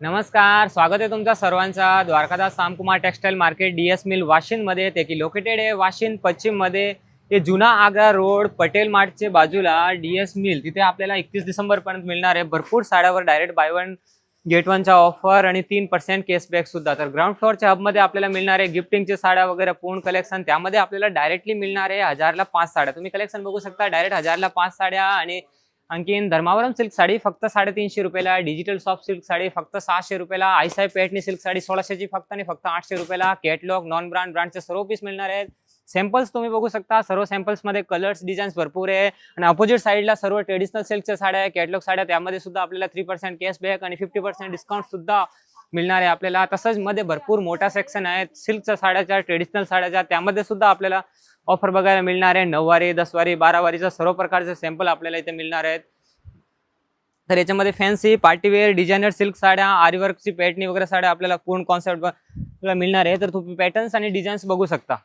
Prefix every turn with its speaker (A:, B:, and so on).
A: नमस्कार, स्वागत आहे तुमचा सर्वांचा Dwarkadas Shamkumar textile market DS mill वाशिंदमध्ये ते की लोकेटेड आहे वाशिंद पश्चिममध्ये. ते जुना आग्रा रोड पटेल मार्टच्या बाजूला DS मिल तिथे आपल्याला 31 डिसेंबर पर्यंत मिळणार आहे भरपूर साड्यावर डायरेक्ट बाय वन गेट वनचा ऑफर आणि 3% कॅशबॅक सुद्धा. तर ग्राउंड फ्लोअरच्या हबमध्ये आपल्याला मिळणार आहे गिफ्टिंगचे साड्या वगैरे पूर्ण कलेक्शन. त्यामध्ये आपल्याला डायरेक्टली मिळणार आहे 1000ला 5 साड्या. तुम्ही कलेक्शन बघू शकता, डायरेक्ट 1000ला 5 साड्या. आणि आणखीन धर्मावरम सिल्क साडी फक्त 350 रुपयाला, डिजिटल सॉफ्ट सिल्क साडी फक्त 600 रुपयाला, आयसाई पेटनी सिल्क साडी 1600ची फक्त आणि फक्त 800 रुपयाला. कॅटलॉग नॉन ब्रँड ब्रँडचे सर्व पीस मिळणार आहेत. सॅम्पल्स तुम्ही बघू शकता, सर्व सॅम्पल्स मध्ये कलर्स डिझाईन्स भरपूर आहे. आणि अपोजिट साईडला सर्व ट्रेडिशनल सिल्कच्या साड्या आहे, कॅटलॉग साड्या. त्यामध्ये सुद्धा आपल्याला 3% कॅशबॅक आणि 50% डिस्काउंट सुद्धा मिळणार आहे आपल्याला. तसंच मध्ये भरपूर मोठा सेक्शन आहे सिल्कच्या साड्याच्या, ट्रेडिशनल साड्याच्या. त्यामध्ये सुद्धा आपल्याला ऑफर बघायला मिळणार आहे. 9 वारी 10 वारी 12 वारीचा सर्व प्रकारचे सॅम्पल आपल्याला इथे मिळणार आहेत. तर याच्यामध्ये फॅन्सी पार्टीवेअर डिझायनर सिल्क साड्या, आरीवर्कची पॅटर्नी वगैरे साड्या आपल्याला पूर्ण कॉन्सेप्ट मिळणार आहे. तर तुम्ही पॅटर्न्स आणि डिझाईन्स बघू शकता.